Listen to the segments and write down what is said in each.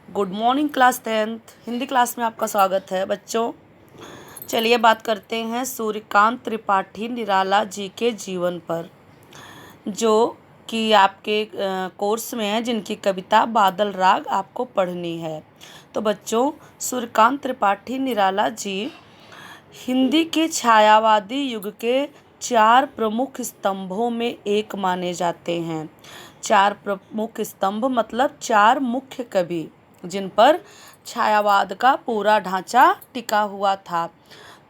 Good morning class 10th Hindi class में आपका स्वागत है बच्चों। चलिए बात करते हैं सूर्यकांत त्रिपाठी निराला जी के जीवन पर, जो कि आपके कोर्स में है, जिनकी कविता बादल राग आपको पढ़नी है। तो बच्चों, सूर्यकांत त्रिपाठी निराला जी हिंदी के छायावादी युग के 4 प्रमुख स्तंभों में एक माने जाते हैं। 4 प्रमुख स्तंभ मतलब 4 मुख्य कवि जिन पर छायावाद का पूरा ढांचा टिका हुआ था।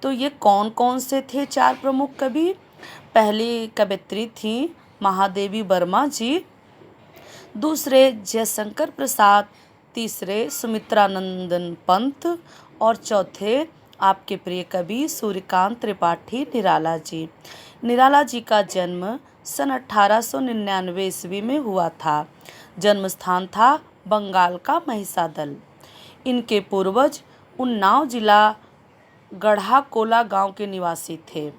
तो ये कौन कौन से थे 4 प्रमुख कवि? पहली कवयित्री थी महादेवी वर्मा जी, दूसरे जयशंकर प्रसाद, तीसरे सुमित्रानंदन पंत और चौथे आपके प्रिय कवि सूर्यकांत त्रिपाठी निराला जी। निराला जी का जन्म सन 1899 ईस्वी में हुआ था। जन्म स्थान था बंगाल का महिसादल। इनके पूर्वज उन्नाव जिला गढ़ाकोला गांव के निवासी थे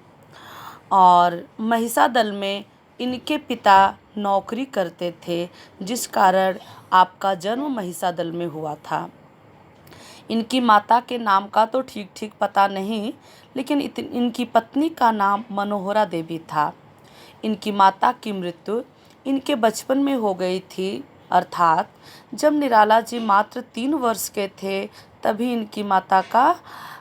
और महिसादल में इनके पिता नौकरी करते थे, जिस कारण आपका जन्म महिसादल में हुआ था। इनकी माता के नाम का तो ठीक ठीक पता नहीं, लेकिन इनकी पत्नी का नाम मनोहरा देवी था। इनकी माता की मृत्यु इनके बचपन में हो गई थी, अर्थात जब निराला जी मात्र 3 वर्ष के थे तभी इनकी माता का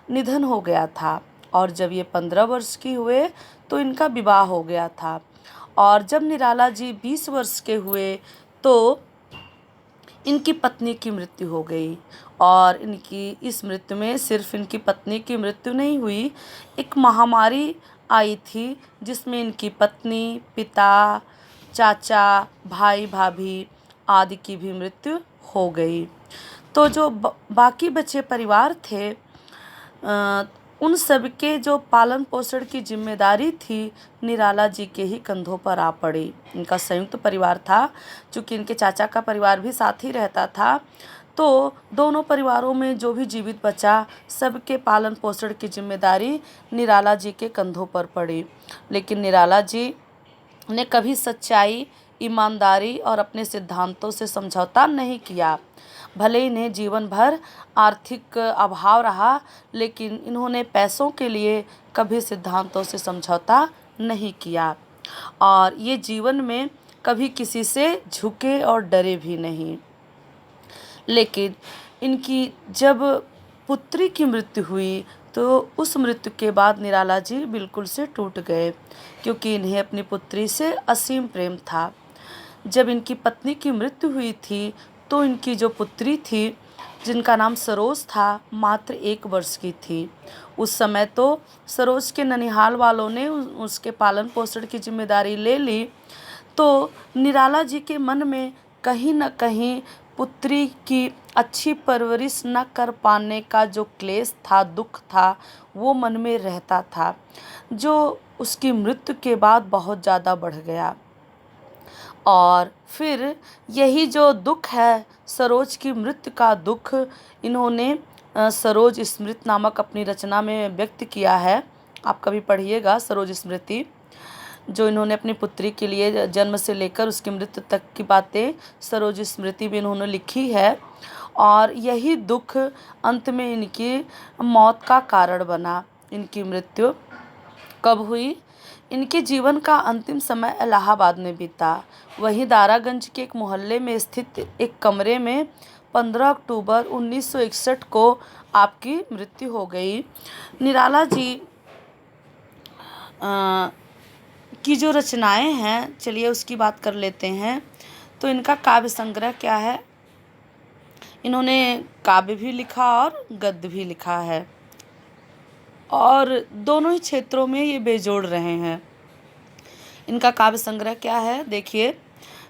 निधन हो गया था। और जब ये 15 वर्ष की हुए तो इनका विवाह हो गया था। और जब निराला जी 20 वर्ष के हुए तो इनकी पत्नी की मृत्यु हो गई। और इनकी इस मृत्यु में सिर्फ इनकी पत्नी की मृत्यु नहीं हुई, एक महामारी आई थी जिसमें इनकी पत्नी, पिता, चाचा, भाई भाभी आदि की भी मृत्यु हो गई। तो जो बाकी बचे परिवार थे, उन सब के जो पालन पोषण की जिम्मेदारी थी निराला जी के ही कंधों पर आ पड़ी। इनका संयुक्त परिवार था, चूँकि इनके चाचा का परिवार भी साथ ही रहता था, तो दोनों परिवारों में जो भी जीवित बचा सबके पालन पोषण की जिम्मेदारी निराला जी के कंधों पर पड़ी। लेकिन निराला जी ने कभी सच्चाई, ईमानदारी और अपने सिद्धांतों से समझौता नहीं किया। भले इन्हें जीवन भर आर्थिक अभाव रहा, लेकिन इन्होंने पैसों के लिए कभी सिद्धांतों से समझौता नहीं किया और ये जीवन में कभी किसी से झुके और डरे भी नहीं। लेकिन इनकी जब पुत्री की मृत्यु हुई तो उस मृत्यु के बाद निराला जी बिल्कुल से टूट गए, क्योंकि इन्हें अपनी पुत्री से असीम प्रेम था। जब इनकी पत्नी की मृत्यु हुई थी तो इनकी जो पुत्री थी, जिनका नाम सरोज था, मात्र 1 वर्ष की थी। उस समय तो सरोज के ननिहाल वालों ने उसके पालन पोषण की जिम्मेदारी ले ली। तो निराला जी के मन में कहीं न कहीं पुत्री की अच्छी परवरिश न कर पाने का जो क्लेश था, दुख था, वो मन में रहता था, जो उसकी मृत्यु के बाद बहुत ज़्यादा बढ़ गया। और फिर यही जो दुख है, सरोज की मृत्यु का दुख, इन्होंने सरोज स्मृति नामक अपनी रचना में व्यक्त किया है। आप कभी पढ़िएगा सरोज स्मृति, जो इन्होंने अपनी पुत्री के लिए जन्म से लेकर उसकी मृत्यु तक की बातें सरोज स्मृति में इन्होंने लिखी है। और यही दुख अंत में इनकी मौत का कारण बना। इनकी मृत्यु कब हुई? इनके जीवन का अंतिम समय इलाहाबाद में बीता। वहीं दारागंज के एक मोहल्ले में स्थित एक कमरे में 15 अक्टूबर 1961 को आपकी मृत्यु हो गई। निराला जी की जो रचनाएं हैं, चलिए उसकी बात कर लेते हैं। तो इनका काव्य संग्रह क्या है? इन्होंने काव्य भी लिखा और गद्य भी लिखा है, और दोनों ही क्षेत्रों में ये बेजोड़ रहे हैं। इनका काव्य संग्रह क्या है? देखिए,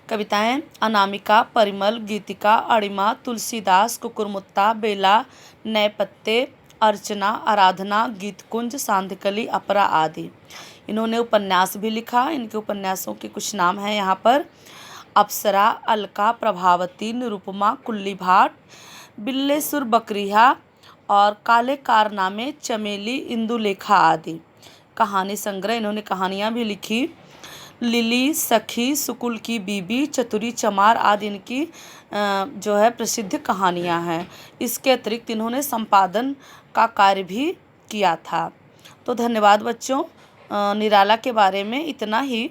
कविताएं अनामिका, परिमल, गीतिका, अणिमा, तुलसीदास, कुकुरमुत्ता, बेला, नए पत्ते, अर्चना, आराधना, गीतकुंज, सांध्यकली, अपरा आदि। इन्होंने उपन्यास भी लिखा। इनके उपन्यासों के कुछ नाम हैं यहाँ पर: अप्सरा, अलका, प्रभावती, निरुपमा, कुल्ली भाट, बिल्लेसुर बकरिया और काले कारनामे, चमेली, इंदुलेखा आदि। कहानी संग्रह, इन्होंने कहानियाँ भी लिखी। लिली, सखी, सुकुल की बीबी, चतुरी चमार आदि इनकी जो है प्रसिद्ध कहानियाँ हैं। इसके अतिरिक्त इन्होंने संपादन का कार्य भी किया था। तो धन्यवाद बच्चों, निराला के बारे में इतना ही।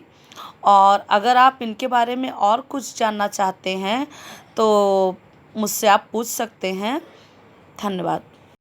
और अगर आप इनके बारे में और कुछ जानना चाहते हैं तो मुझसे आप पूछ सकते हैं। धन्यवाद।